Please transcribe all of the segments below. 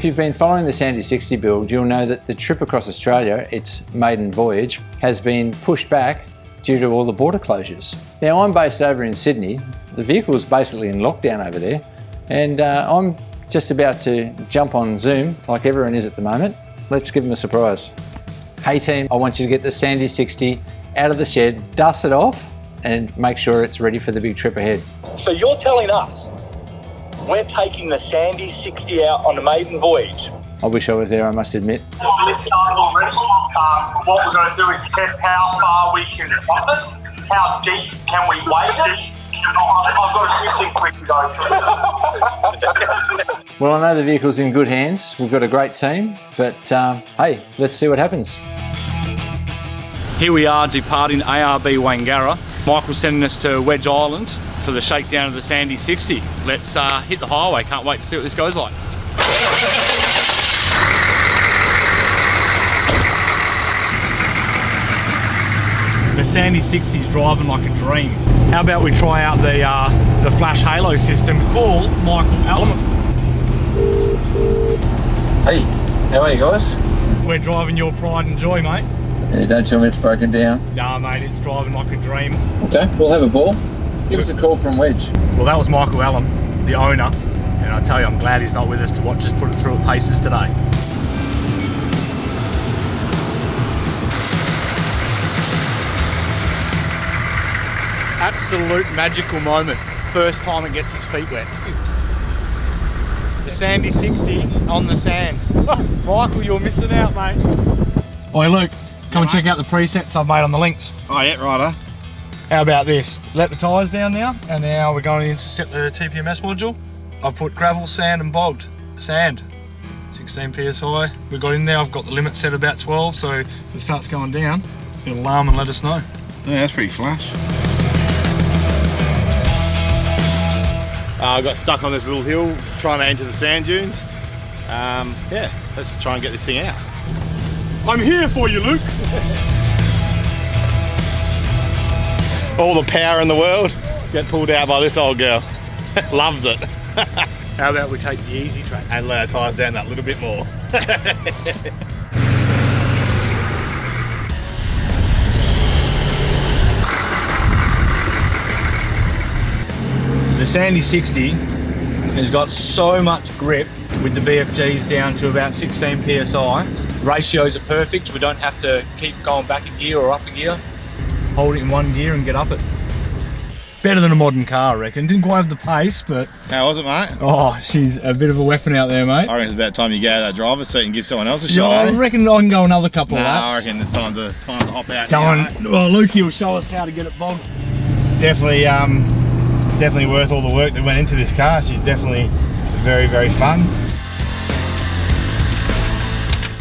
you've been following the Sandy 60 build, you'll know that the trip across Australia, its maiden voyage, has been pushed back due to all the border closures. Now, I'm based over in Sydney. The vehicle's basically in lockdown over there, and I'm just about to jump on Zoom like everyone is at the moment. Let's give them a surprise. Hey team, I want you to get the Sandy 60 out of the shed, dust it off, and make sure it's ready for the big trip ahead. So you're telling us we're taking the Sandy 60 out on a maiden voyage? I wish I was there, I must admit. This started already. What we're going to do is test how far we can drop it, how deep can we weight it. I've got a few things we can go through. Well, I know the vehicle's in good hands. We've got a great team, but hey, let's see what happens. Here we are departing ARB Wangara. Michael's sending us to Wedge Island for the shakedown of the Sandy 60. Let's hit the highway. Can't wait to see what this goes like. The Sandy 60 is driving like a dream. How about we try out the flash halo system? Call Michael Element. Hey, how are you guys? We're driving your pride and joy, mate. Yeah, don't tell me it's broken down. Nah, mate, it's driving like a dream. Okay, we'll have a ball. Give us a call from Wedge. Well, that was Michael Allen, the owner, and I tell you, I'm glad he's not with us to watch us put it through at paces today. Absolute magical moment. First time it gets its feet wet. The Sandy 60 on the sand. Michael, you're missing out, mate. Oi, Luke, come and check out the presets I've made on the links. Oh yeah, righto. How about this? Let the tyres down now, and now we're going to intercept the TPMS module. I've put gravel, sand and bogged. Sand, 16 PSI. We've got in there, I've got the limit set about 12, so if it starts going down, it'll alarm and let us know. Yeah, that's pretty flash. I got stuck on this little hill trying to enter the sand dunes. Yeah, let's try and get this thing out. I'm here for you, Luke. All the power in the world, get pulled out by this old girl. Loves it. How about we take the easy track and let our tyres down that little bit more. The Sandy 60 has got so much grip with the BFGs down to about 16 PSI. Ratios are perfect, we don't have to keep going back a gear or up a gear. Hold it in one gear and get up it. Better than a modern car, I reckon. Didn't quite have the pace, but... How was it, mate? Oh, she's a bit of a weapon out there, mate. I reckon it's about time you get out of that driver's seat and give someone else a Yeah, shot. I reckon I can go another couple of laps. I reckon it's time to hop out. Go on. Mate. Well, Lukey will show us how to get it bogged. Definitely worth all the work that went into this car. She's definitely very, very fun.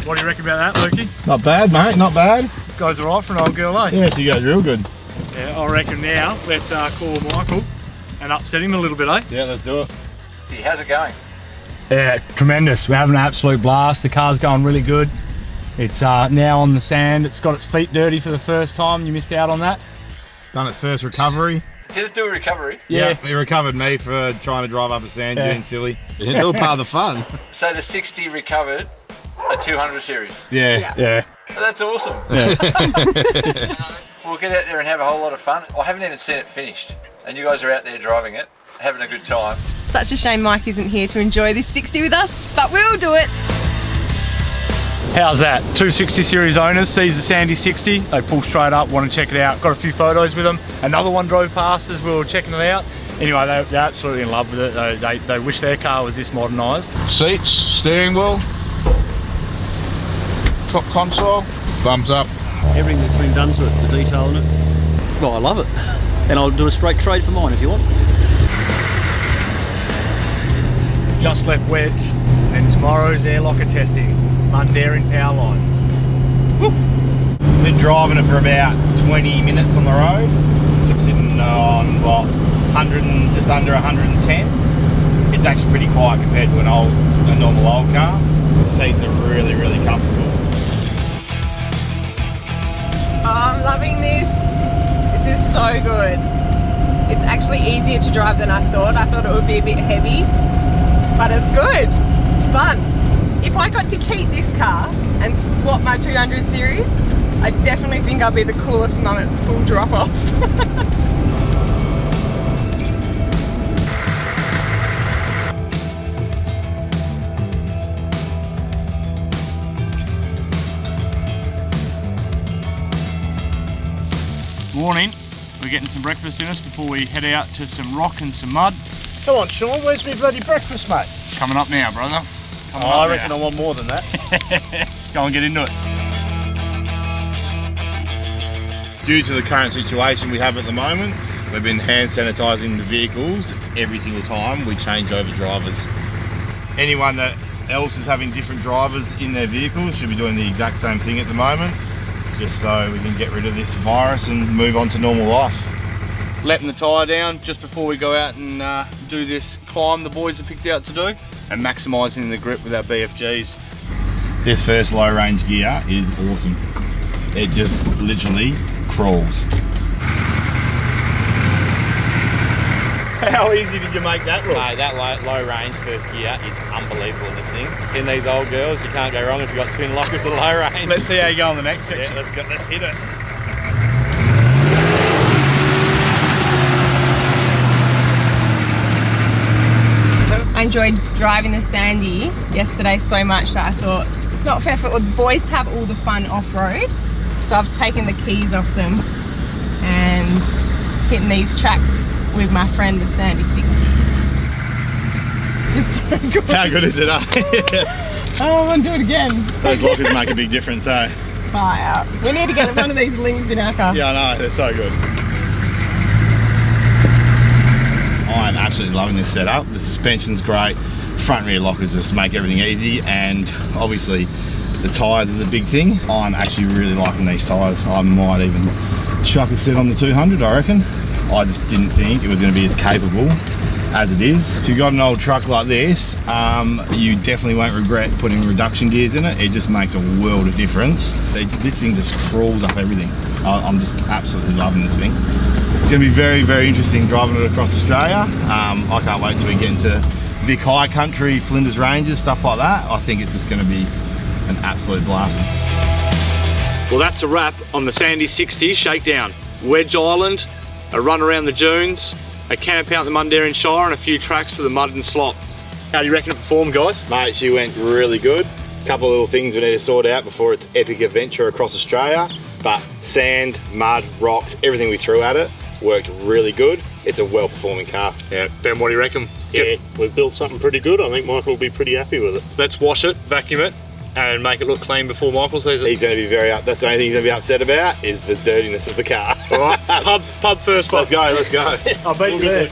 What do you reckon about that, Lukey? Not bad, mate, not bad. Goes alright for an old girl, eh? Yeah, she goes real good. Yeah, I reckon now let's call Michael and upset him a little bit, eh? Yeah, let's do it. How's it going? Yeah, tremendous. We're having an absolute blast. The car's going really good. It's now on the sand. It's got its feet dirty for the first time. You missed out on that. Done its first recovery. Did it do a recovery? Yeah. He recovered me for trying to drive up a sand dune silly. It's all part of the fun. So the 60 recovered a 200 series. Yeah. Well, that's awesome. Yeah. We'll get out there and have a whole lot of fun. I haven't even seen it finished, and you guys are out there driving it, having a good time. Such a shame Mike isn't here to enjoy this 60 with us, but we'll do it. How's that? 260 series owners sees the Sandy 60. They pull straight up, want to check it out. Got a few photos with them. Another one drove past as we were checking it out. Anyway, they're absolutely in love with it. They wish their car was this modernised. Seats, steering wheel, top console, thumbs up. Everything that's been done to it, the detail in it. Well, I love it. And I'll do a straight trade for mine if you want. Just left Wedge, and tomorrow's air locker testing. Mundaring power lines. Woo. Been driving it for about 20 minutes on the road. So I'm sitting on what, 100 and just under 110. It's actually pretty quiet compared to a normal old car. The seats are really, really comfortable. Oh, I'm loving this. This is so good. It's actually easier to drive than I thought. I thought it would be a bit heavy, but it's good. It's fun. if I got to keep this car and swap my 200 series, I definitely think I'll be the coolest mum at school drop-off. Morning. We're getting some breakfast in us before we head out to some rock and some mud. Come on, Sean, where's my bloody breakfast, mate? Coming up now, brother. I reckon I want more than that. Go and get into it. Due to the current situation we have at the moment, we've been hand sanitising the vehicles every single time we change over drivers. Anyone that else is having different drivers in their vehicles should be doing the exact same thing at the moment, just so we can get rid of this virus and move on to normal life. Letting the tyre down just before we go out and do this climb the boys have picked out to do, and maximising the grip with our BFGs. This first low range gear is awesome. It just literally crawls. How easy did you make that look? Mate, that low range first gear is unbelievable in this thing. In these old girls, you can't go wrong if you've got twin lockers at low range. Let's see how you go on the next section. Yeah, let's hit it. I enjoyed driving the Sandy yesterday so much that I thought it's not fair for the boys to have all the fun off-road. So I've taken the keys off them and hitting these tracks with my friend the Sandy 60. It's so good. How good is it, eh? Oh, I want to do it again. Those lockers make a big difference, eh? Far out. We need to get one of these links in our car. Yeah, I know, they're so good. I'm absolutely loving this setup. The suspension's great, front and rear lockers just make everything easy, and obviously the tyres is a big thing. I'm actually really liking these tyres. I might even chuck a set on the 200, I reckon. I just didn't think it was going to be as capable as it is. If you've got an old truck like this, you definitely won't regret putting reduction gears in it. It just makes a world of difference. This thing just crawls up everything. I'm just absolutely loving this thing. It's going to be very, very interesting driving it across Australia. I can't wait till we get into Vic High Country, Flinders Ranges, stuff like that. I think it's just going to be an absolute blast. Well, that's a wrap on the Sandy 60 Shakedown. Wedge Island, a run around the dunes, a camp out in the Mundaring Shire, and a few tracks for the mud and slop. How do you reckon it performed, guys? Mate, she went really good. A couple of little things we need to sort out before its epic adventure across Australia, but sand, mud, rocks, everything we threw at it worked really good. It's a well-performing car. Yeah, Ben, what do you reckon? Yeah, we've built something pretty good. I think Michael will be pretty happy with it. Let's wash it, vacuum it, and make it look clean before Michael sees it. He's going to be that's the only thing he's going to be upset about is the dirtiness of the car. All right, pub first, Let's go. I'll beat you there.